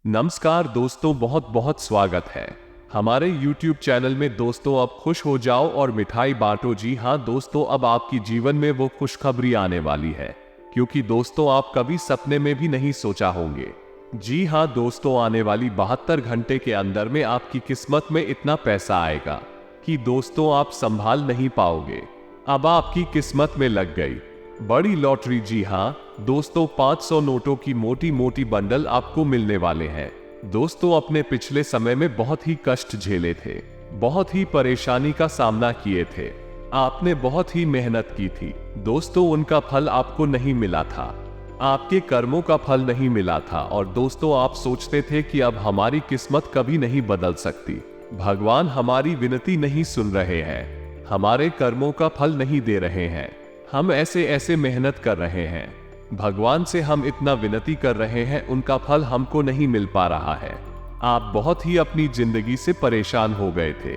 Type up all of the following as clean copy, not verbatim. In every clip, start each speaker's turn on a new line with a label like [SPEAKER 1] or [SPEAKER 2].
[SPEAKER 1] नमस्कार दोस्तों, बहुत बहुत स्वागत है हमारे YouTube चैनल में। दोस्तों अब खुश हो जाओ और मिठाई बांटो। जी हाँ दोस्तों, अब आपकी जीवन में वो खुशखबरी आने वाली है, क्योंकि दोस्तों आप कभी सपने में भी नहीं सोचा होंगे। जी हाँ दोस्तों, आने वाली 72 घंटे के अंदर में आपकी किस्मत में इतना पैसा आएगा कि दोस्तों आप संभाल नहीं पाओगे। अब आपकी किस्मत में लग गई बड़ी लॉटरी। जी हाँ दोस्तों, 500 नोटों की मोटी मोटी बंडल आपको मिलने वाले हैं। दोस्तों अपने पिछले समय में बहुत ही कष्ट झेले थे, बहुत ही परेशानी का सामना किए थे, आपने बहुत ही मेहनत की थी। दोस्तों उनका फल आपको नहीं मिला था, आपके कर्मों का फल नहीं मिला था। और दोस्तों आप सोचते थे कि अब हमारी किस्मत कभी नहीं बदल सकती, भगवान हमारी विनती नहीं सुन रहे हैं, हमारे कर्मों का फल नहीं दे रहे हैं, हम ऐसे मेहनत कर रहे हैं, भगवान से हम इतना विनती कर रहे हैं, उनका फल हमको नहीं मिल पा रहा है। आप बहुत ही अपनी जिंदगी से परेशान हो गए थे,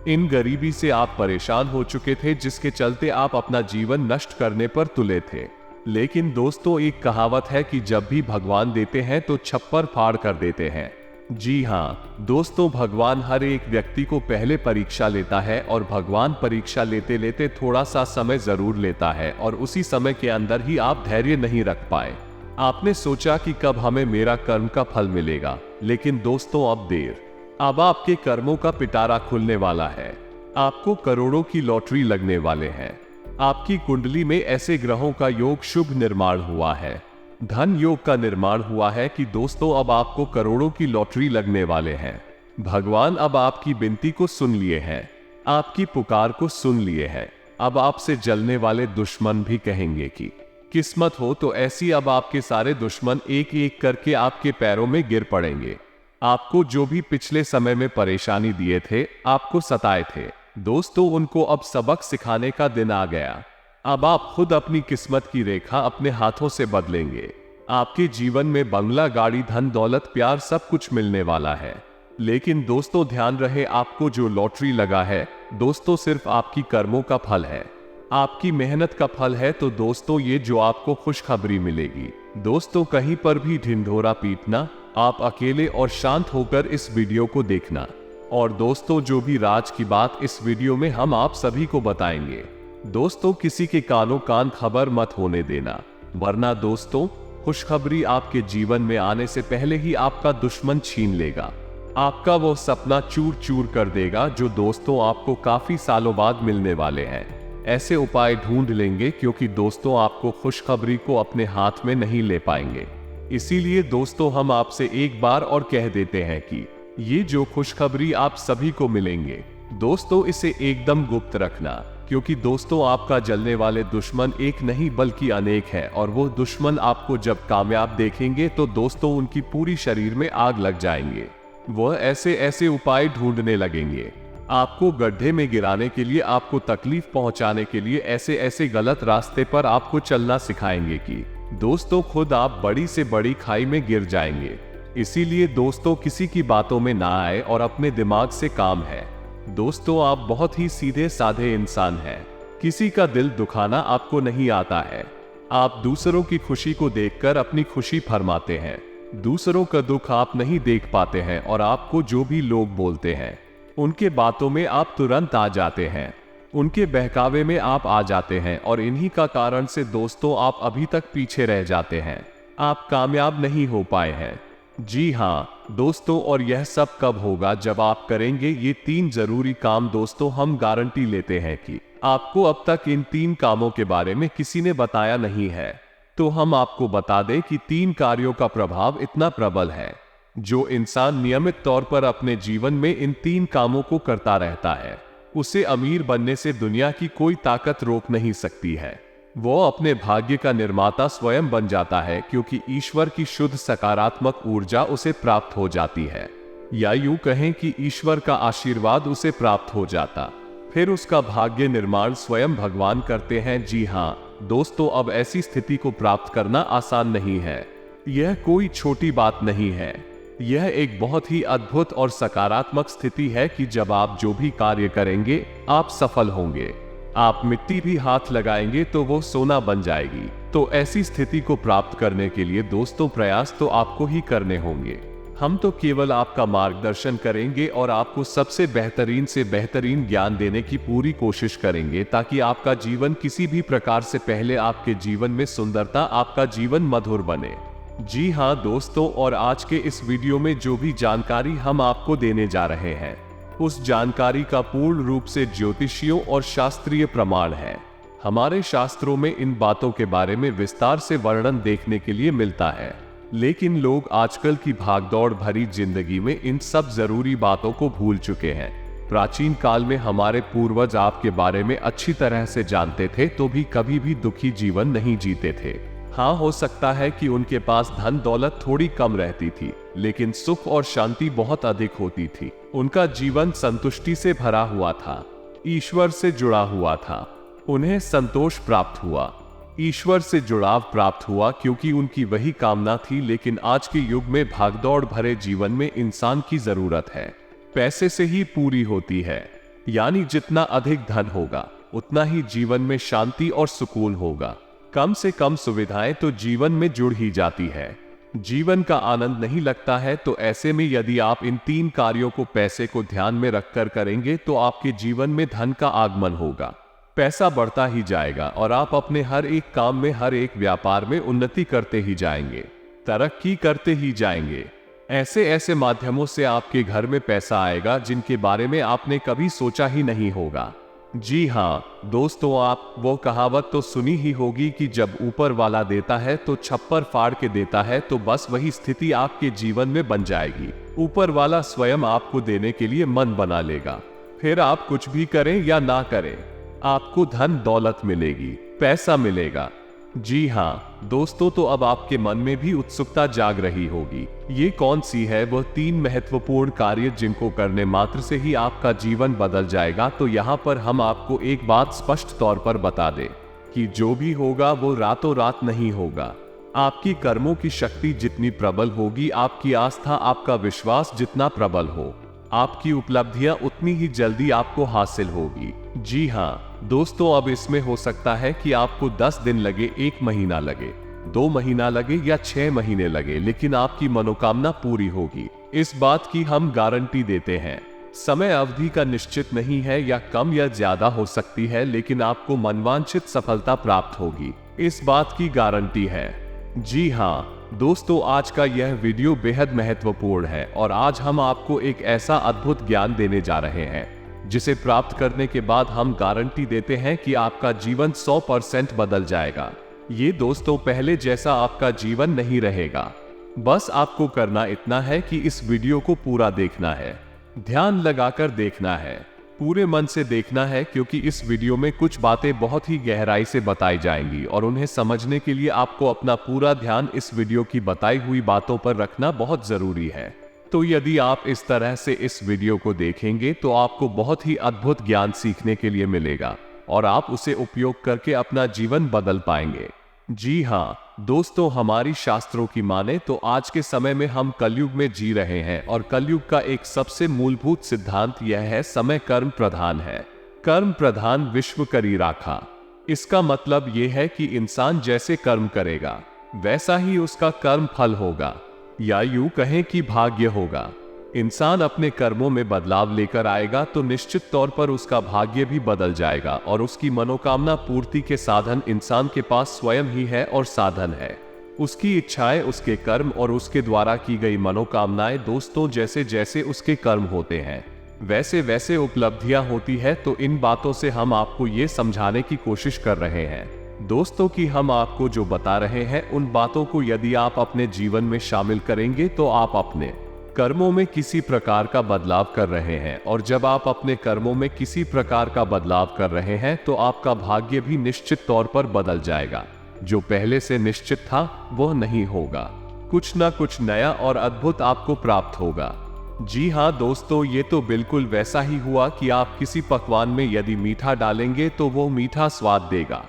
[SPEAKER 1] इन गरीबी से आप परेशान हो चुके थे, जिसके चलते आप अपना जीवन नष्ट करने पर तुले थे। लेकिन दोस्तों एक कहावत है कि जब भी भगवान देते हैं तो छप्पर फाड़ कर देते हैं। जी हाँ दोस्तों, भगवान हर एक व्यक्ति को पहले परीक्षा लेता है, और भगवान परीक्षा लेते लेते थोड़ा सा समय जरूर लेता है, और उसी समय के अंदर ही आप धैर्य नहीं रख पाए। आपने सोचा कि कब हमें मेरा कर्म का फल मिलेगा, लेकिन दोस्तों अब देर। अब आपके कर्मों का पिटारा खुलने वाला है, आपको करोड़ों की लॉटरी लगने वाले हैं। आपकी कुंडली में ऐसे ग्रहों का योग शुभ निर्माण हुआ है, धन योग का निर्माण हुआ है कि दोस्तों अब आपको करोड़ों की लॉटरी लगने वाले हैं। भगवान अब आपकी विनती को सुन लिए हैं, आपकी पुकार को सुन लिए हैं। अब आपसे जलने वाले दुश्मन भी कहेंगे कि किस्मत हो तो ऐसी, अब आपके सारे दुश्मन एक एक करके आपके पैरों में गिर पड़ेंगे। आपको जो भी पिछले समय में परेशानी दिए थे, आपको सताए थे, दोस्तों उनको अब सबक सिखाने का दिन आ गया। अब आप खुद अपनी किस्मत की रेखा अपने हाथों से बदलेंगे। आपके जीवन में बंगला, गाड़ी, धन दौलत, प्यार सब कुछ मिलने वाला है। लेकिन दोस्तों ध्यान रहे, आपको जो लॉटरी लगा है दोस्तों सिर्फ आपकी कर्मों का फल है, आपकी मेहनत का फल है। तो दोस्तों ये जो आपको खुशखबरी मिलेगी, दोस्तों कहीं पर भी ढिंढोरा पीटना, आप अकेले और शांत होकर इस वीडियो को देखना। और दोस्तों जो भी राज की बात इस वीडियो में हम आप सभी को बताएंगे, दोस्तों किसी के कानों कान खबर मत होने देना, वरना दोस्तों खुशखबरी आपके जीवन में आने से पहले ही आपका दुश्मन छीन लेगा, आपका वो सपना चूर चूर कर देगा जो दोस्तों आपको काफी सालों बाद मिलने वाले हैं। ऐसे उपाय ढूंढ लेंगे, क्योंकि दोस्तों आपको खुशखबरी को अपने हाथ में नहीं ले पाएंगे। इसीलिए दोस्तों हम आपसे एक बार और कह देते हैं कि ये जो खुशखबरी आप सभी को मिलेंगे, दोस्तों इसे एकदम गुप्त रखना, क्योंकि दोस्तों आपका जलने वाले दुश्मन एक नहीं बल्कि अनेक है। और वो दुश्मन आपको जब कामयाब देखेंगे तो दोस्तों उनकी पूरी शरीर में आग लग जाएंगे, वह ऐसे उपाय ढूंढने लगेंगे, आपको गड्ढे में गिराने के लिए, आपको तकलीफ पहुंचाने के लिए ऐसे गलत रास्ते पर आपको चलना सिखाएंगे कि दोस्तों खुद आप बड़ी से बड़ी खाई में गिर जाएंगे। इसीलिए दोस्तों किसी की बातों में ना आए और अपने दिमाग से काम है। दोस्तों आप बहुत ही सीधे साधे इंसान हैं, किसी का दिल दुखाना आपको नहीं आता है। आप दूसरों की खुशी को देखकर अपनी खुशी फरमाते हैं, दूसरों का दुख आप नहीं देख पाते हैं, और आपको जो भी लोग बोलते हैं उनके बातों में आप तुरंत आ जाते हैं, उनके बहकावे में आप आ जाते हैं, और इन्हीं का कारण से दोस्तों आप अभी तक पीछे रह जाते हैं, आप कामयाब नहीं हो पाए हैं। जी हाँ दोस्तों, और यह सब कब होगा, जब आप करेंगे ये 3 जरूरी काम। दोस्तों हम गारंटी लेते हैं कि आपको अब तक इन 3 कामों के बारे में किसी ने बताया नहीं है, तो हम आपको बता दें कि 3 कार्यों का प्रभाव इतना प्रबल है, जो इंसान नियमित तौर पर अपने जीवन में इन 3 कामों को करता रहता है, उसे अमीर बनने से दुनिया की कोई ताकत रोक नहीं सकती है। वो अपने भाग्य का निर्माता स्वयं बन जाता है, क्योंकि ईश्वर की शुद्ध सकारात्मक ऊर्जा उसे प्राप्त हो जाती है, या यूं कहें कि ईश्वर का आशीर्वाद उसे प्राप्त हो जाता, फिर उसका भाग्य निर्माण स्वयं भगवान करते हैं। जी हाँ दोस्तों, अब ऐसी स्थिति को प्राप्त करना आसान नहीं है, यह कोई छोटी बात नहीं है, यह एक बहुत ही अद्भुत और सकारात्मक स्थिति है कि जब आप जो भी कार्य करेंगे आप सफल होंगे। आप मिट्टी भी हाथ लगाएंगे तो वो सोना बन जाएगी। तो ऐसी स्थिति को प्राप्त करने के लिए दोस्तों प्रयास तो आपको ही करने होंगे। हम तो केवल आपका मार्गदर्शन करेंगे और आपको सबसे बेहतरीन से बेहतरीन ज्ञान देने की पूरी कोशिश करेंगे, ताकि आपका जीवन किसी भी प्रकार से पहले आपके जीवन में सुंदरता, आपका जीवन मधुर बने। जी हाँ दोस्तों, और आज के इस वीडियो में जो भी जानकारी हम आपको देने जा रहे हैं, उस जानकारी का पूर्ण रूप से ज्योतिषियों और शास्त्रीय प्रमाण है। हमारे शास्त्रों में इन बातों के बारे में विस्तार से वर्णन देखने के लिए मिलता है, लेकिन लोग आजकल की भागदौड़ भरी जिंदगी में इन सब जरूरी बातों को भूल चुके हैं। प्राचीन काल में हमारे पूर्वज आपके बारे में अच्छी तरह से जानते थे, तो भी कभी भी दुखी जीवन नहीं जीते थे। हाँ, हो सकता है कि उनके पास धन दौलत थोड़ी कम रहती थी, लेकिन सुख और शांति बहुत अधिक होती थी। उनका जीवन संतुष्टि से भरा हुआ था, ईश्वर से जुड़ा हुआ था। उन्हें संतोष प्राप्त हुआ, ईश्वर से जुड़ाव प्राप्त हुआ, क्योंकि उनकी वही कामना थी। लेकिन आज के युग में भागदौड़ भरे जीवन में इंसान की जरूरत है पैसे से ही पूरी होती है। यानी जितना अधिक धन होगा, उतना ही जीवन में शांति और सुकून होगा। कम से कम सुविधाएं तो जीवन में जुड़ ही जाती है, जीवन का आनंद नहीं लगता है। तो ऐसे में यदि आप इन 3 कार्यों को पैसे को ध्यान में रखकर करेंगे, तो आपके जीवन में धन का आगमन होगा, पैसा बढ़ता ही जाएगा और आप अपने हर एक काम में, हर एक व्यापार में उन्नति करते ही जाएंगे, तरक्की करते ही जाएंगे। ऐसे ऐसे माध्यमों से आपके घर में पैसा आएगा जिनके बारे में आपने कभी सोचा ही नहीं होगा। जी हाँ दोस्तों, आप वो कहावत तो सुनी ही होगी कि जब ऊपर वाला देता है तो छप्पर फाड़ के देता है। तो बस वही स्थिति आपके जीवन में बन जाएगी। ऊपर वाला स्वयं आपको देने के लिए मन बना लेगा। फिर आप कुछ भी करें या ना करें, आपको धन दौलत मिलेगी, पैसा मिलेगा। जी हाँ दोस्तों, तो अब आपके मन में भी उत्सुकता जाग रही होगी, ये कौन सी है वह 3 महत्वपूर्ण कार्य जिनको करने मात्र से ही आपका जीवन बदल जाएगा। तो यहाँ पर हम आपको एक बात स्पष्ट तौर पर बता दें कि जो भी होगा वो रातों रात नहीं होगा। आपकी कर्मों की शक्ति जितनी प्रबल होगी, आपकी आस्था, आपका विश्वास जितना प्रबल हो, आपकी उपलब्धियां उतनी ही जल्दी आपको हासिल होगी। जी हाँ दोस्तों, अब इसमें हो सकता है कि आपको 10 दिन लगे, 1 महीना लगे, 2 महीना लगे या 6 महीने लगे, लेकिन आपकी मनोकामना पूरी होगी। इस बात की हम गारंटी देते हैं। समय अवधि का निश्चित नहीं है, या कम या ज्यादा हो सकती है, लेकिन आपको मनवांछित सफलता प्राप्त होगी, इस बात की गारंटी है। जी हाँ दोस्तों, आज का यह वीडियो बेहद महत्वपूर्ण है और आज हम आपको एक ऐसा अद्भुत ज्ञान देने जा रहे हैं जिसे प्राप्त करने के बाद हम गारंटी देते हैं कि आपका जीवन 100% बदल जाएगा। ये दोस्तों पहले जैसा आपका जीवन नहीं रहेगा। बस आपको करना इतना है कि इस वीडियो को पूरा देखना है, ध्यान लगाकर देखना है, पूरे मन से देखना है, क्योंकि इस वीडियो में कुछ बातें बहुत ही गहराई से बताई जाएंगी और उन्हें समझने के लिए आपको अपना पूरा ध्यान इस वीडियो की बताई हुई बातों पर रखना बहुत जरूरी है। तो यदि आप इस तरह से इस वीडियो को देखेंगे तो आपको बहुत ही अद्भुत ज्ञान सीखने के लिए मिलेगा और आप उसे उपयोग करके अपना जीवन बदल पाएंगे। जी हाँ दोस्तों, हमारी शास्त्रों की माने तो आज के समय में हम कलयुग में जी रहे हैं और कलयुग का एक सबसे मूलभूत सिद्धांत यह है, समय कर्म प्रधान है। कर्म प्रधान विश्व करी राखा। इसका मतलब यह है कि इंसान जैसे कर्म करेगा वैसा ही उसका कर्म फल होगा, या यूं कहें कि भाग्य होगा। इंसान अपने कर्मों में बदलाव लेकर आएगा तो निश्चित तौर पर उसका भाग्य भी बदल जाएगा और उसकी मनोकामना पूर्ति के साधन इंसान के पास स्वयं ही है और साधन है। उसकी इच्छाएं, उसके कर्म और उसके द्वारा की गई मनोकामनाएं दोस्तों, जैसे जैसे उसके कर्म होते हैं वैसे वैसे उपलब्धियां होती है। तो इन बातों से हम आपको ये समझाने की कोशिश कर रहे हैं दोस्तों कि हम आपको जो बता रहे हैं उन बातों को यदि आप अपने जीवन में शामिल करेंगे तो आप अपने कर्मों में किसी प्रकार का बदलाव कर रहे हैं, और जब आप अपने कर्मों में किसी प्रकार का बदलाव कर रहे हैं तो आपका भाग्य भी निश्चित तौर पर बदल जाएगा। जो पहले से निश्चित था वह नहीं होगा, कुछ ना कुछ नया और अद्भुत आपको प्राप्त होगा। जी हाँ दोस्तों, ये तो बिल्कुल वैसा ही हुआ कि आप किसी पकवान में यदि मीठा डालेंगे तो वो मीठा स्वाद देगा,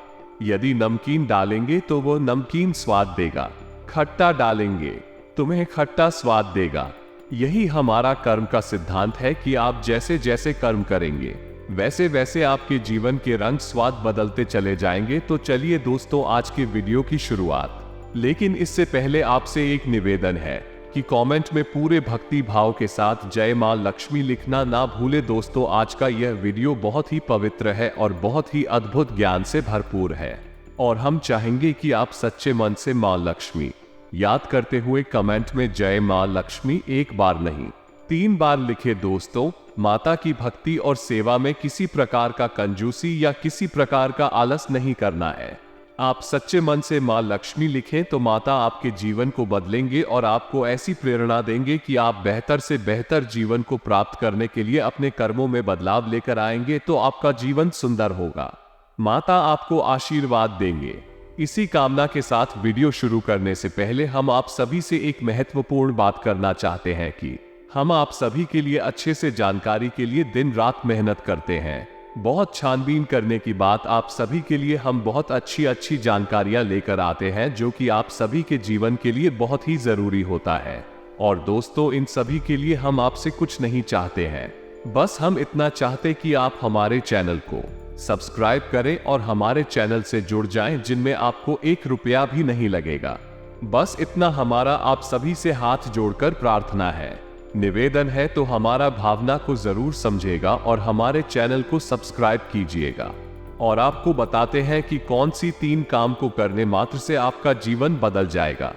[SPEAKER 1] यदि नमकीन डालेंगे तो वो नमकीन स्वाद देगा, खट्टा डालेंगे तुम्हें खट्टा स्वाद देगा। यही हमारा कर्म का सिद्धांत है कि आप जैसे जैसे कर्म करेंगे वैसे वैसे आपके जीवन के रंग स्वाद बदलते चले जाएंगे। तो चलिए दोस्तों, आज के वीडियो की शुरुआत। लेकिन इससे पहले आपसे एक निवेदन है कि कमेंट में पूरे भक्ति भाव के साथ जय मां लक्ष्मी लिखना ना भूले। दोस्तों, आज का यह वीडियो बहुत ही पवित्र है और बहुत ही अद्भुत ज्ञान से भरपूर है और हम चाहेंगे कि आप सच्चे मन से मां लक्ष्मी याद करते हुए कमेंट में जय मां लक्ष्मी एक बार नहीं 3 बार लिखे। दोस्तों, माता की भक्ति और सेवा में किसी प्रकार का कंजूसी या किसी प्रकार का आलस नहीं करना है। आप सच्चे मन से मां लक्ष्मी लिखें तो माता आपके जीवन को बदलेंगे और आपको ऐसी प्रेरणा देंगे कि आप बेहतर से बेहतर जीवन को प्राप्त करने के लिए अपने कर्मों में बदलाव लेकर आएंगे तो आपका जीवन सुंदर होगा। माता आपको आशीर्वाद देंगे। इसी कामना के साथ वीडियो शुरू करने से पहले हम आप सभी से एक महत्वपूर्ण बात करना चाहते हैं कि हम आप सभी के लिए अच्छे से जानकारी के लिए दिन रात मेहनत करते हैं। बहुत छानबीन करने की बात आप सभी के लिए हम बहुत अच्छी जानकारियां लेकर आते हैं जो कि आप सभी के जीवन के लिए बहुत ही जरूरी होता है। और दोस्तों, इन सभी के लिए हम आपसे कुछ नहीं चाहते हैं, बस हम इतना चाहते कि आप हमारे चैनल को सब्सक्राइब करें और हमारे चैनल से जुड़ जाएं, जिनमें आपको 1 रुपया भी नहीं लगेगा। बस इतना हमारा आप सभी से हाथ जोड़कर प्रार्थना है, निवेदन है। तो हमारा भावना को जरूर समझेगा और हमारे चैनल को सब्सक्राइब कीजिएगा। और आपको बताते हैं कि कौन सी 3 काम को करने मात्र से आपका जीवन बदल जाएगा,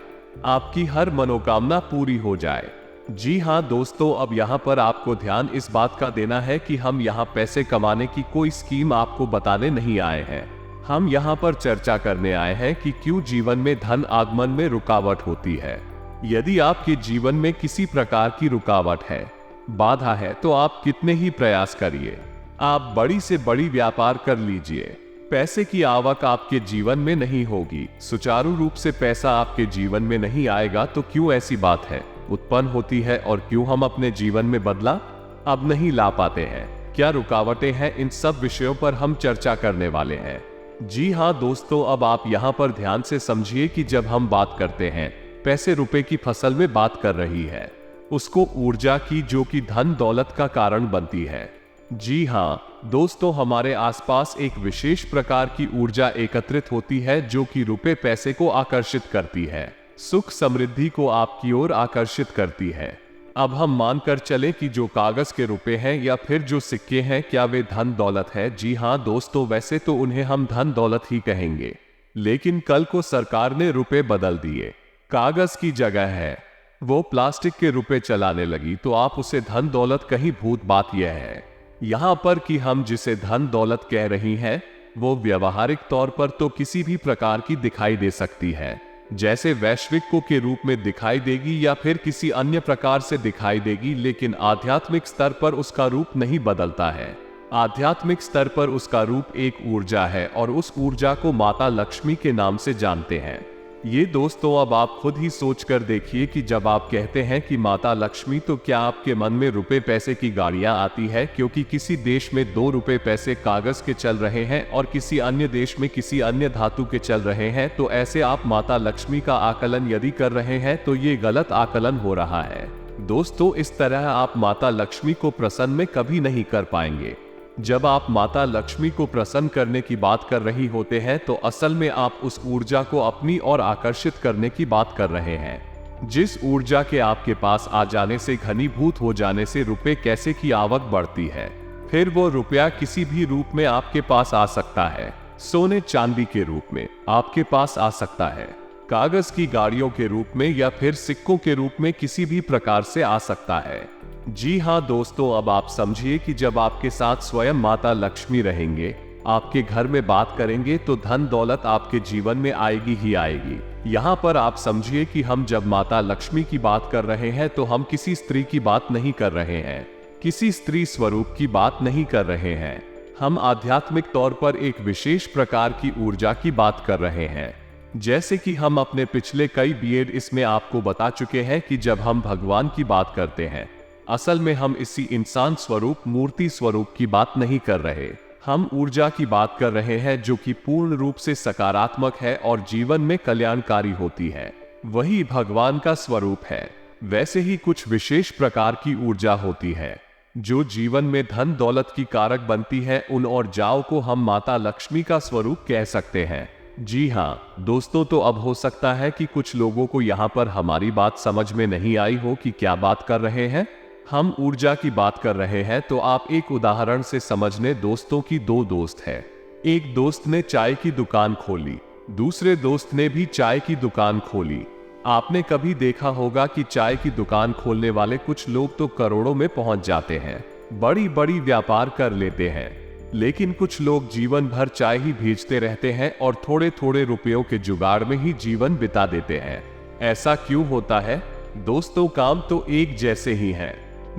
[SPEAKER 1] आपकी हर मनोकामना पूरी हो जाए। जी हाँ दोस्तों, अब यहाँ पर आपको ध्यान इस बात का देना है कि हम यहाँ पैसे कमाने की कोई स्कीम आपको बताने नहीं आए हैं। हम यहाँ पर चर्चा करने आए हैं कि क्यों जीवन में धन आगमन में रुकावट होती है। यदि आपके जीवन में किसी प्रकार की रुकावट है, बाधा है, तो आप कितने ही प्रयास करिए, आप बड़ी से बड़ी व्यापार कर लीजिए, पैसे की आवक आपके जीवन में नहीं होगी, सुचारू रूप से पैसा आपके जीवन में नहीं आएगा। तो क्यों ऐसी बात है उत्पन्न होती है और क्यों हम अपने जीवन में बदलाव अब नहीं ला पाते हैं? क्या रुकावटें हैं? इन सब विषयों पर हम चर्चा करने वाले हैं। जी हाँ दोस्तों, अब आप यहाँ पर ध्यान से समझिए कि जब हम बात करते हैं पैसे रुपए की फसल में बात कर रही है उसको ऊर्जा की, जो कि धन दौलत का कारण बनती है। जी हाँ दोस्तों, हमारे आसपास एक विशेष प्रकार की ऊर्जा एकत्रित होती है जो कि रुपए पैसे को आकर्षित करती है, सुख समृद्धि को आपकी ओर आकर्षित करती है। अब हम मानकर चले कि जो कागज के रुपए हैं या फिर जो सिक्के हैं, क्या वे धन दौलत है? जी हाँ दोस्तों, वैसे तो उन्हें हम धन दौलत ही कहेंगे, लेकिन कल को सरकार ने रुपए बदल दिए, कागज की जगह है वो प्लास्टिक के रुपए चलाने लगी, तो आप उसे धन दौलत कहीं भूत। बात यह है यहां पर कि हम जिसे धन दौलत कह रही हैं वो व्यवहारिक तौर पर तो किसी भी प्रकार की दिखाई दे सकती है, जैसे वैश्विक को के रूप में दिखाई देगी या फिर किसी अन्य प्रकार से दिखाई देगी, लेकिन आध्यात्मिक स्तर पर उसका रूप नहीं बदलता है। आध्यात्मिक स्तर पर उसका रूप एक ऊर्जा है और उस ऊर्जा को माता लक्ष्मी के नाम से जानते हैं। ये दोस्तों, अब आप खुद ही सोच कर देखिए कि जब आप कहते हैं कि माता लक्ष्मी, तो क्या आपके मन में रुपए पैसे की गाड़ियां आती है? क्योंकि किसी देश में 2 रुपए पैसे कागज के चल रहे हैं और किसी अन्य देश में किसी अन्य धातु के चल रहे हैं, तो ऐसे आप माता लक्ष्मी का आकलन यदि कर रहे हैं तो ये गलत आकलन हो रहा है। दोस्तों, इस तरह आप माता लक्ष्मी को प्रसन्न में कभी नहीं कर पाएंगे। जब आप माता लक्ष्मी को प्रसन्न करने की बात कर रही होते हैं तो असल में आप उस ऊर्जा को अपनी ओर आकर्षित करने की बात कर रहे हैं, जिस ऊर्जा के आपके पास आ जाने से, घनीभूत हो जाने से रुपए कैसे की आवक बढ़ती है। फिर वो रुपया किसी भी रूप में आपके पास आ सकता है, सोने चांदी के रूप में आपके पास आ सकता है, कागज की गाड़ियों के रूप में या फिर सिक्कों के रूप में किसी भी प्रकार से आ सकता है। जी हाँ दोस्तों, अब आप समझिए कि जब आपके साथ स्वयं माता लक्ष्मी रहेंगे, आपके घर में बात करेंगे, तो धन दौलत आपके जीवन में आएगी ही आएगी। यहाँ पर आप समझिए कि हम जब माता लक्ष्मी की बात कर रहे हैं तो हम किसी स्त्री की बात नहीं कर रहे हैं, किसी स्त्री स्वरूप की बात नहीं कर रहे हैं। हम आध्यात्मिक तौर पर एक विशेष प्रकार की ऊर्जा की बात कर रहे हैं। जैसे कि हम अपने पिछले कई बीएड इसमें आपको बता चुके हैं कि जब हम भगवान की बात करते हैं, असल में हम इसी इंसान स्वरूप, मूर्ति स्वरूप की बात नहीं कर रहे, हम ऊर्जा की बात कर रहे हैं जो कि पूर्ण रूप से सकारात्मक है और जीवन में कल्याणकारी होती है। वही भगवान का स्वरूप है। वैसे ही कुछ विशेष प्रकार की ऊर्जा होती है जो जीवन में धन दौलत की कारक बनती है। उन ऊर्जाओं को हम माता लक्ष्मी का स्वरूप कह सकते हैं। जी हाँ दोस्तों, तो अब हो सकता है कि कुछ लोगों को यहाँ पर हमारी बात समझ में नहीं आई हो कि क्या बात कर रहे हैं। हम ऊर्जा की बात कर रहे हैं, तो आप एक उदाहरण से समझने। दोस्तों की दो दोस्त है। एक दोस्त ने चाय की दुकान खोली, दूसरे दोस्त ने भी चाय की दुकान खोली। आपने कभी देखा होगा कि चाय की दुकान खोलने वाले कुछ लोग तो करोड़ों में पहुंच जाते हैं, बड़ी बड़ी व्यापार कर लेते हैं, लेकिन कुछ लोग जीवन भर चाय ही भेजते रहते हैं और थोड़े थोड़े रुपयों के जुगाड़ में ही जीवन बिता देते हैं। ऐसा क्यों होता है? दोस्तों, काम तो एक जैसे ही हैं।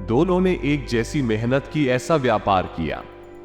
[SPEAKER 1] दोनों ने एक जैसी मेहनत की, ऐसा व्यापार किया।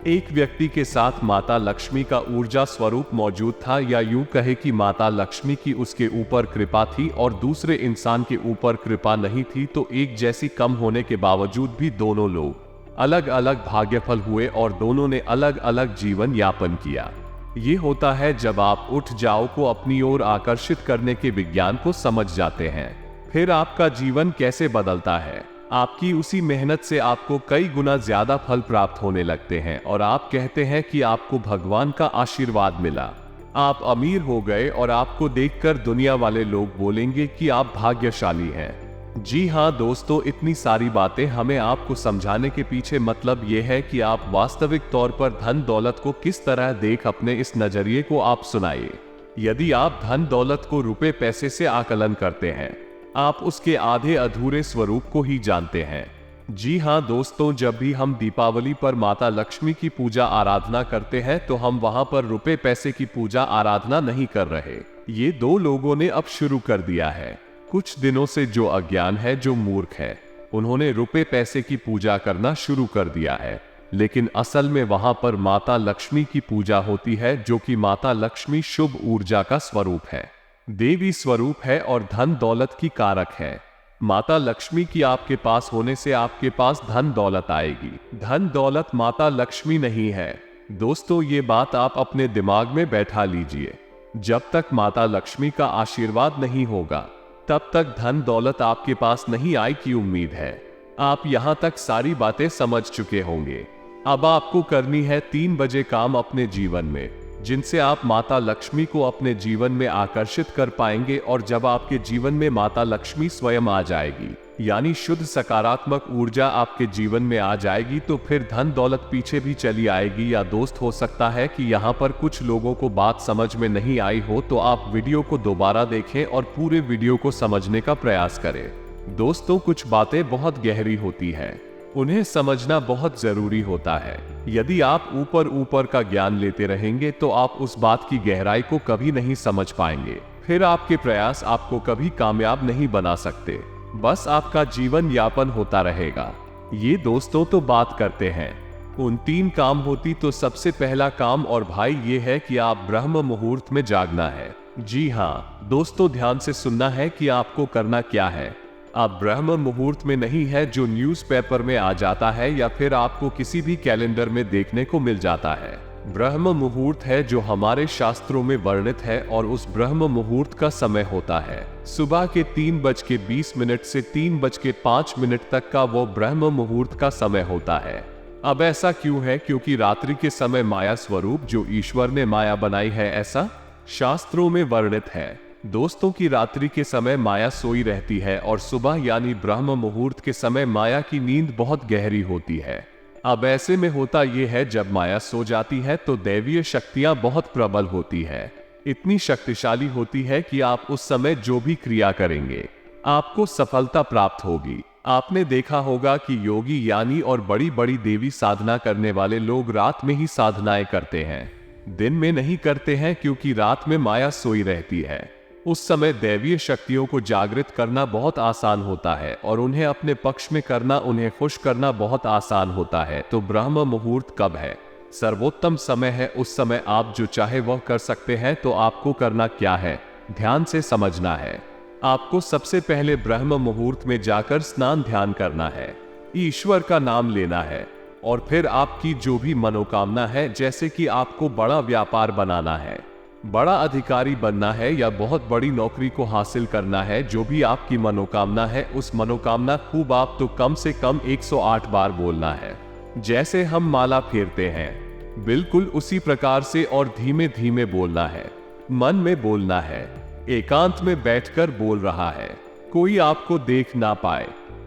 [SPEAKER 1] एक व्यक्ति के साथ माता लक्ष्मी का ऊर्जा स्वरूप मौजूद था, या यूं कहे कि माता लक्ष्मी की उसके ऊपर कृपा थी और दूसरे इंसान के ऊपर कृपा नहीं थी। तो एक जैसी कम होने के बावजूद भी दोनों लोग अलग अलग भाग्यफल हुए और दोनों ने अलग अलग जीवन यापन किया। ये होता है जब आप उठ जाओ को अपनी ओर आकर्षित करने के विज्ञान को समझ जाते हैं। फिर आपका जीवन कैसे बदलता है? आपकी उसी मेहनत से आपको कई गुना ज्यादा फल प्राप्त होने लगते हैं और आप कहते हैं कि आपको भगवान का आशीर्वाद मिला, आप अमीर हो गए और आपको देखकर दुनिया वाले लोग बोलेंगे कि आप भाग्यशाली हैं। जी हाँ दोस्तों, इतनी सारी बातें हमें आपको समझाने के पीछे मतलब ये है कि आप वास्तविक तौर पर धन दौलत को किस तरह देख, अपने इस नजरिए को आप सुनाइए। यदि आप धन दौलत को रुपए पैसे से आकलन करते हैं, आप उसके आधे अधूरे स्वरूप को ही जानते हैं। जी हाँ दोस्तों, जब भी हम दीपावली पर माता लक्ष्मी की पूजा आराधना करते हैं तो हम वहां पर रुपए पैसे की पूजा आराधना नहीं कर रहे। ये दो लोगों ने अब शुरू कर दिया है कुछ दिनों से। जो अज्ञान है, जो मूर्ख है, उन्होंने रुपए पैसे की पूजा करना शुरू कर दिया है, लेकिन असल में वहां पर माता लक्ष्मी की पूजा होती है, जो कि माता लक्ष्मी शुभ ऊर्जा का स्वरूप है, देवी स्वरूप है और धन दौलत की कारक है। माता लक्ष्मी की आपके पास होने से आपके पास धन दौलत आएगी। धन दौलत माता लक्ष्मी नहीं है। दोस्तों, ये बात आप अपने दिमाग में बैठा लीजिए। जब तक माता लक्ष्मी का आशीर्वाद नहीं होगा, तब तक धन दौलत आपके पास नहीं आई की उम्मीद है। आप यहां तक सारी बातें समझ चुके होंगे। अब आपको करनी है 3 बजे काम अपने जीवन में, जिनसे आप माता लक्ष्मी को अपने जीवन में आकर्षित कर पाएंगे। और जब आपके जीवन में माता लक्ष्मी स्वयं आ जाएगी, यानी शुद्ध सकारात्मक ऊर्जा आपके जीवन में आ जाएगी, तो फिर धन दौलत पीछे भी चली आएगी। या दोस्त, हो सकता है कि यहाँ पर कुछ लोगों को बात समझ में नहीं आई हो, तो आप वीडियो को दोबारा देखें और पूरे वीडियो को समझने का प्रयास करें। दोस्तों, कुछ बातें बहुत गहरी होती हैं, उन्हें समझना बहुत जरूरी होता है। यदि आप ऊपर ऊपर का ज्ञान लेते रहेंगे तो आप उस बात की गहराई को कभी नहीं समझ पाएंगे। फिर आपके प्रयास आपको कभी कामयाब नहीं बना सकते, बस आपका जीवन यापन होता रहेगा। ये दोस्तों तो बात करते हैं उन 3 काम होती, तो सबसे पहला काम और भाई ये है कि आप ब्रह्म मुहूर्त में जागना है। जी हाँ दोस्तों, ध्यान से सुनना है कि आपको करना क्या है। आप ब्रह्म मुहूर्त में नहीं है जो न्यूज़पेपर में आ जाता है या फिर आपको किसी भी कैलेंडर में देखने को मिल जाता है। ब्रह्म मुहूर्त है जो हमारे शास्त्रों में वर्णित है और उस ब्रह्म मुहूर्त का समय होता है सुबह के 3:20 से 3:05 तक का वो ब्रह्म मुहूर्त का समय होता है। अब ऐसा क्यों है? क्योंकि रात्रि के समय माया स्वरूप जो ईश्वर ने माया बनाई है, ऐसा शास्त्रों में वर्णित है। दोस्तों की रात्रि के समय माया सोई रहती है और सुबह यानी ब्रह्म मुहूर्त के समय माया की नींद बहुत गहरी होती है। अब ऐसे में होता यह है, जब माया सो जाती है तो दैवीय शक्तियां बहुत प्रबल होती है, इतनी शक्तिशाली होती है कि आप उस समय जो भी क्रिया करेंगे आपको सफलता प्राप्त होगी। आपने देखा होगा कि योगी यानी और बड़ी बड़ी देवी साधना करने वाले लोग रात में ही साधनाएं करते हैं, दिन में नहीं करते हैं, क्योंकि रात में माया सोई रहती है। उस समय दैवीय शक्तियों को जागृत करना बहुत आसान होता है और उन्हें अपने पक्ष में करना, उन्हें खुश करना बहुत आसान होता है। तो ब्रह्म मुहूर्त कब है? सर्वोत्तम समय है। उस समय आप जो चाहे वह कर सकते हैं। तो आपको करना क्या है? ध्यान से समझना है। आपको सबसे पहले ब्रह्म मुहूर्त में जाकर स्नान ध्यान करना है, ईश्वर का नाम लेना है और फिर आपकी जो भी मनोकामना है, जैसे कि आपको बड़ा व्यापार बनाना है, बड़ा अधिकारी बनना है या बहुत बड़ी नौकरी को हासिल करना है, जो भी आपकी मनोकामना है, उस मनोकामना खूब आप तो कम से कम 108 बार बोलना है। जैसे हम माला फेरते हैं, बिल्कुल उसी प्रकार से और धीमे धीमे बोलना है। मन में बोलना है, एकांत में बैठकर बोल रहा है, कोई आपको देख ना पाए।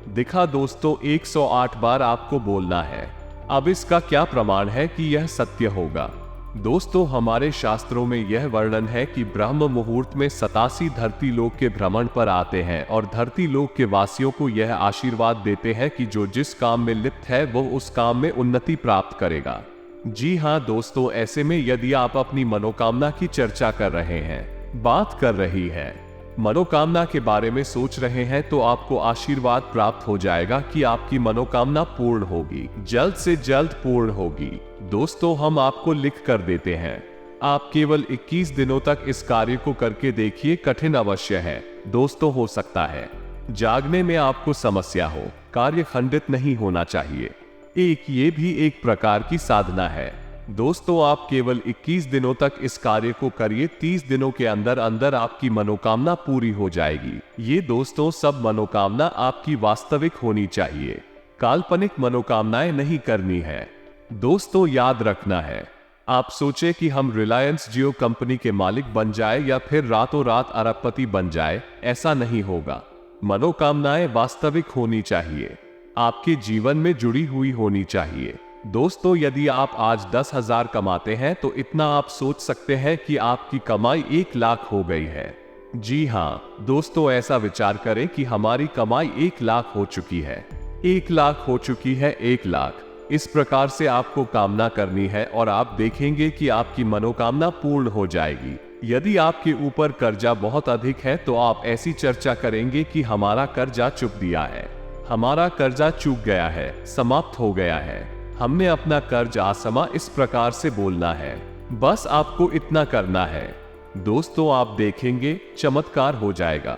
[SPEAKER 1] दिखा दोस्तों, 108 बार आपको बोलना है। अब इसका क्या प्रमाण है कि यह सत्य होगा? दोस्तों, हमारे शास्त्रों में यह वर्णन है कि ब्रह्म मुहूर्त में 87 धरती लोक के भ्रमण पर आते हैं और धरती लोक के वासियों को यह आशीर्वाद देते हैं कि जो जिस काम में लिप्त है वो उस काम में उन्नति प्राप्त करेगा। जी हाँ दोस्तों, ऐसे में यदि आप अपनी मनोकामना की चर्चा कर रहे हैं, बात कर रही है, मनोकामना के बारे में सोच रहे हैं, तो आपको आशीर्वाद प्राप्त हो जाएगा कि आपकी मनोकामना पूर्ण होगी, जल्द से जल्द पूर्ण होगी। दोस्तों, हम आपको लिख कर देते हैं, आप केवल 21 दिनों तक इस कार्य को करके देखिए। कठिन अवश्य है दोस्तों, हो सकता है जागने में आपको समस्या हो, कार्य खंडित नहीं होना चाहिए। ये भी एक प्रकार की साधना है। दोस्तों, आप केवल 21 दिनों तक इस कार्य को करिए, 30 दिनों के अंदर अंदर आपकी मनोकामना पूरी हो जाएगी। ये दोस्तों, सब मनोकामना आपकी वास्तविक होनी चाहिए, काल्पनिक मनोकामनाएं नहीं करनी है। दोस्तों, याद रखना है, आप सोचे कि हम रिलायंस जियो कंपनी के मालिक बन जाए या फिर रातों रात अरबपति बन जाए, ऐसा नहीं होगा। मनोकामनाएं वास्तविक होनी चाहिए, आपके जीवन में जुड़ी हुई होनी चाहिए। दोस्तों, यदि आप आज 10,000 कमाते हैं तो इतना आप सोच सकते हैं कि आपकी कमाई 1 लाख हो गई है। जी हाँ दोस्तों, ऐसा विचार करें कि हमारी कमाई 1 लाख हो चुकी है, 1 लाख हो चुकी है, 1 लाख। इस प्रकार से आपको कामना करनी है और आप देखेंगे कि आपकी मनोकामना पूर्ण हो जाएगी। यदि आपके ऊपर कर्जा बहुत अधिक है तो आप ऐसी चर्चा करेंगे कि हमारा कर्जा चुक दिया है, हमारा कर्जा चूक गया है, समाप्त हो गया है, हमने अपना कर्ज आसमा। इस प्रकार से बोलना है, बस आपको इतना करना है। दोस्तों, आप देखेंगे चमत्कार हो जाएगा।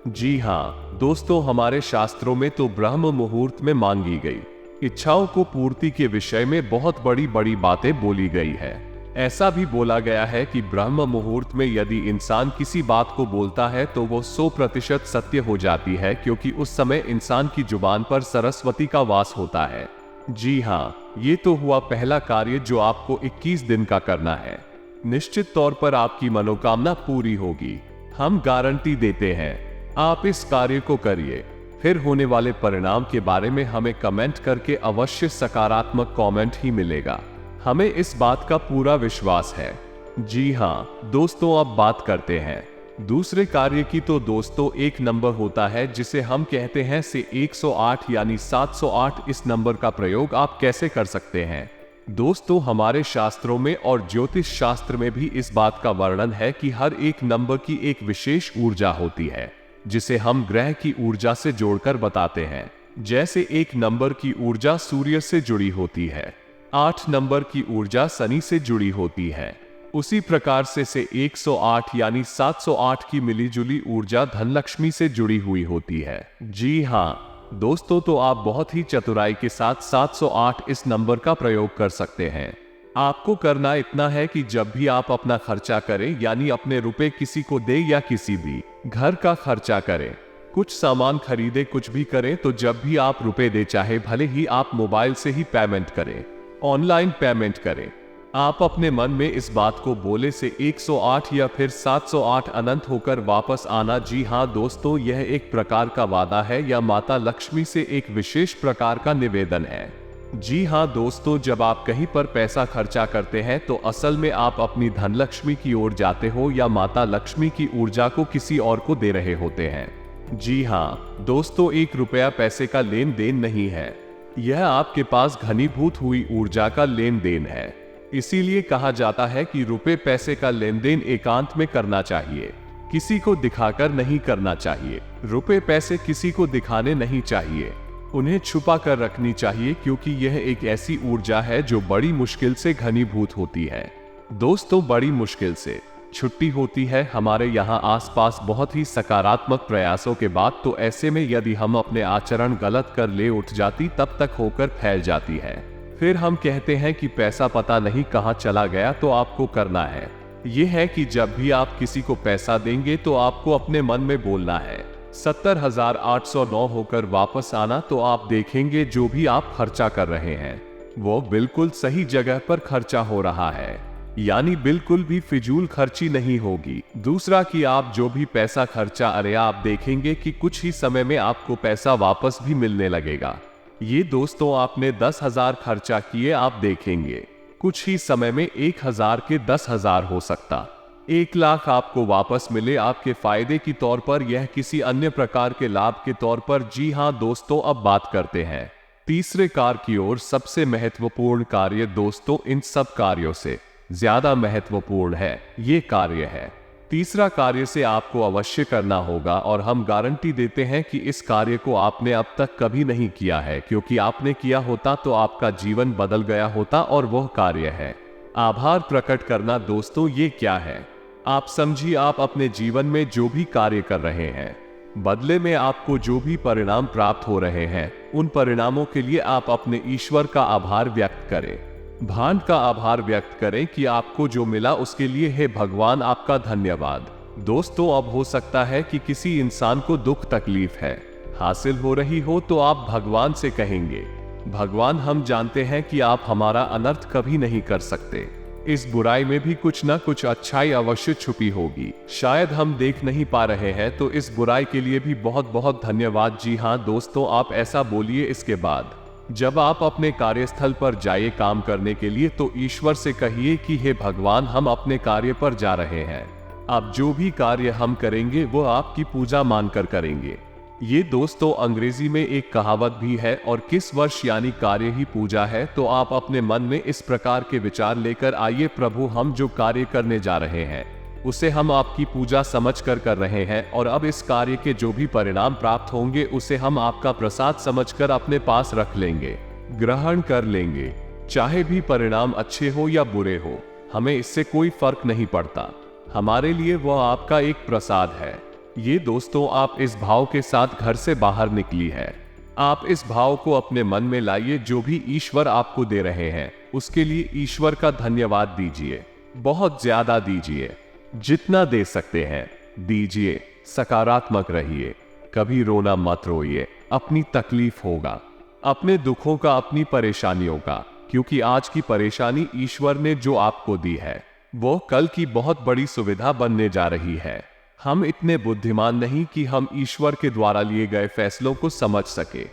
[SPEAKER 1] जी हाँ दोस्तों, हमारे शास्त्रों में तो ब्रह्म मुहूर्त में मांगी गई इच्छाओं को पूर्ति के विषय में बहुत बड़ी बड़ी बातें बोली गई है। ऐसा भी बोला गया है कि ब्रह्म मुहूर्त में यदि इंसान किसी बात को बोलता है तो वो 100% सत्य हो जाती है, क्योंकि उस समय इंसान की जुबान पर सरस्वती का वास होता है। जी हाँ, ये तो हुआ पहला कार्य जो आपको 21 दिन का करना है। निश्चित तौर पर आपकी मनोकामना पूरी होगी, हम गारंटी देते हैं। आप इस कार्य को करिए, फिर होने वाले परिणाम के बारे में हमें कमेंट करके अवश्य सकारात्मक कमेंट ही मिलेगा, हमें इस बात का पूरा विश्वास है। जी हाँ दोस्तों, अब बात करते हैं दूसरे कार्य की। तो दोस्तों, एक नंबर होता है जिसे हम कहते हैं से 108 यानी 708। इस नंबर का प्रयोग आप कैसे कर सकते हैं? दोस्तों, हमारे शास्त्रों में और ज्योतिष शास्त्र में भी इस बात का वर्णन है कि हर एक नंबर की एक विशेष ऊर्जा होती है, जिसे हम ग्रह की ऊर्जा से जोड़कर बताते हैं। जैसे 1 नंबर की ऊर्जा सूर्य से जुड़ी होती है, 8 नंबर की ऊर्जा शनि से जुड़ी होती है, उसी प्रकार से 108 यानी 708 की मिलीजुली ऊर्जा धनलक्ष्मी से जुड़ी हुई होती है। जी हाँ दोस्तों, तो आप बहुत ही चतुराई के साथ 708 इस नंबर का प्रयोग कर सकते हैं। आपको करना इतना है कि जब भी आप अपना खर्चा करें, यानी अपने रुपए किसी को दे या किसी भी घर का खर्चा करें, कुछ सामान खरीदे, कुछ भी करें, तो जब भी आप रुपए दे, चाहे भले ही आप मोबाइल से ही पेमेंट करें, ऑनलाइन पेमेंट करें, आप अपने मन में इस बात को बोले से 108 या फिर 708 अनंत होकर वापस आना। जी हाँ दोस्तों, यह एक प्रकार का वादा है या माता लक्ष्मी से एक विशेष प्रकार का निवेदन है। जी हाँ दोस्तों, जब आप कहीं पर पैसा खर्चा करते हैं तो असल में आप अपनी धनलक्ष्मी की ओर जाते हो या माता लक्ष्मी की ऊर्जा को किसी और को दे रहे होते हैं। जी हाँ दोस्तों, 1 रुपया पैसे का लेन देन नहीं है, यह आपके पास घनीभूत हुई ऊर्जा का लेन देन है। इसीलिए कहा जाता है कि रुपए पैसे का लेन देन एकांत में करना चाहिए, किसी को दिखाकर नहीं करना चाहिए। रुपए पैसे किसी को दिखाने नहीं चाहिए, उन्हें छुपा कर रखनी चाहिए, क्योंकि यह एक ऐसी ऊर्जा है जो बड़ी मुश्किल से घनीभूत होती है। दोस्तों, बड़ी मुश्किल से छुट्टी होती है हमारे यहाँ आसपास बहुत ही सकारात्मक प्रयासों के बाद। तो ऐसे में यदि हम अपने आचरण गलत कर ले उठ जाती, तब तक होकर फैल जाती है। फिर हम कहते हैं कि पैसा पता नहीं कहाँ चला गया। तो आपको करना है यह है कि जब भी आप किसी को पैसा देंगे तो आपको अपने मन में बोलना है 70,809 होकर वापस आना। तो आप देखेंगे जो भी आप खर्चा कर रहे हैं वो बिल्कुल सही जगह पर खर्चा हो रहा है। यानी बिल्कुल भी फिजूल खर्ची नहीं होगी। दूसरा कि आप जो भी पैसा खर्चा आप देखेंगे कि कुछ ही समय में आपको पैसा वापस भी मिलने लगेगा। ये दोस्तों आपने 10,000 खर्चा किए, आप देखेंगे कुछ ही समय में 1,000 के 10,000 हो सकता। 1,00,000 आपको वापस मिले आपके फायदे की तौर पर, यह किसी अन्य प्रकार के लाभ के तौर पर। जी हाँ दोस्तों, अब बात करते हैं तीसरे कार्य की ओर। सबसे महत्वपूर्ण कार्य दोस्तों, इन सब कार्यों से ज्यादा महत्वपूर्ण है ये कार्य है। तीसरा कार्य से आपको अवश्य करना होगा और हम गारंटी देते हैं कि इस कार्य को आपने अब तक कभी नहीं किया है, क्योंकि आपने किया होता तो आपका जीवन बदल गया होता। और वह कार्य है आभार प्रकट करना। दोस्तों ये क्या है? आप समझिए, आप अपने जीवन में जो भी कार्य कर रहे हैं, बदले में आपको जो भी परिणाम प्राप्त हो रहे हैं, उन परिणामों के लिए आप अपने ईश्वर का आभार व्यक्त करें। भान का आभार व्यक्त करें कि आपको जो मिला उसके लिए हे भगवान आपका धन्यवाद। दोस्तों अब हो सकता है कि किसी इंसान को दुख तकलीफ है हासिल हो रही हो, तो आप भगवान से कहेंगे, भगवान हम जानते हैं कि आप हमारा अनर्थ कभी नहीं कर सकते। इस बुराई में भी कुछ न कुछ अच्छाई अवश्य छुपी होगी, शायद हम देख नहीं पा रहे हैं, तो इस बुराई के लिए भी बहुत बहुत धन्यवाद। जी हाँ दोस्तों, आप ऐसा बोलिए। इसके बाद जब आप अपने कार्यस्थल पर जाइए काम करने के लिए, तो ईश्वर से कहिए कि हे भगवान हम अपने कार्य पर जा रहे हैं, अब जो भी कार्य हम करेंगे वो आपकी पूजा मानकर करेंगे। ये दोस्तों अंग्रेजी में एक कहावत भी है, और किस वर्ष यानी कार्य ही पूजा है। तो आप अपने मन में इस प्रकार के विचार लेकर आइए, प्रभु हम जो कार्य करने जा रहे हैं उसे हम आपकी पूजा समझकर कर रहे हैं, और अब इस कार्य के जो भी परिणाम प्राप्त होंगे उसे हम आपका प्रसाद समझकर अपने पास रख लेंगे, ग्रहण कर लेंगे। चाहे भी परिणाम अच्छे हो या बुरे हो, हमें इससे कोई फर्क नहीं पड़ता, हमारे लिए वह आपका एक प्रसाद है। ये दोस्तों आप इस भाव के साथ घर से बाहर निकली है। आप इस भाव को अपने मन में लाइए, जो भी ईश्वर आपको दे रहे हैं उसके लिए ईश्वर का धन्यवाद दीजिए, बहुत ज्यादा दीजिए, जितना दे सकते हैं दीजिए। सकारात्मक रहिए, कभी रोना मत रोइए, अपनी तकलीफ होगा, अपने दुखों का, अपनी परेशानियों का, क्योंकि आज की परेशानी ईश्वर ने जो आपको दी है वो कल की बहुत बड़ी सुविधा बनने जा रही है। हम इतने बुद्धिमान नहीं कि हम ईश्वर के द्वारा लिए गए फैसलों को समझ सके।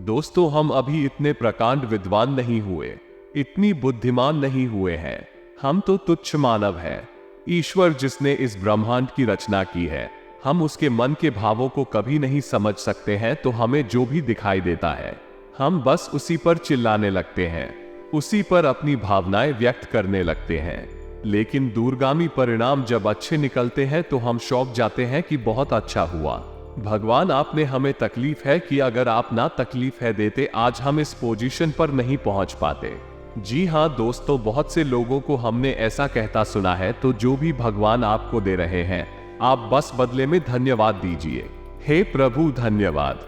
[SPEAKER 1] दोस्तों हम अभी इतने प्रकांड विद्वान नहीं हुए, इतनी बुद्धिमान नहीं हुए हैं, हम तो तुच्छ मानव हैं। ईश्वर जिसने इस ब्रह्मांड की रचना की है, हम उसके मन के भावों को कभी नहीं समझ सकते हैं, तो हमें जो भी दिखाई देता है हम बस उसी पर चिल्लाने लगते हैं, उसी पर अपनी भावनाएं व्यक्त करने लगते हैं। लेकिन दूरगामी परिणाम जब अच्छे निकलते हैं तो हम चौंक जाते हैं कि बहुत अच्छा हुआ, भगवान आपने हमें तकलीफ है कि अगर आप ना तकलीफ है देते आज हम इस पोजीशन पर नहीं पहुंच पाते। जी हाँ दोस्तों, बहुत से लोगों को हमने ऐसा कहता सुना है, तो जो भी भगवान आपको दे रहे हैं आप बस बदले में धन्यवाद दीजिए। हे प्रभु धन्यवाद।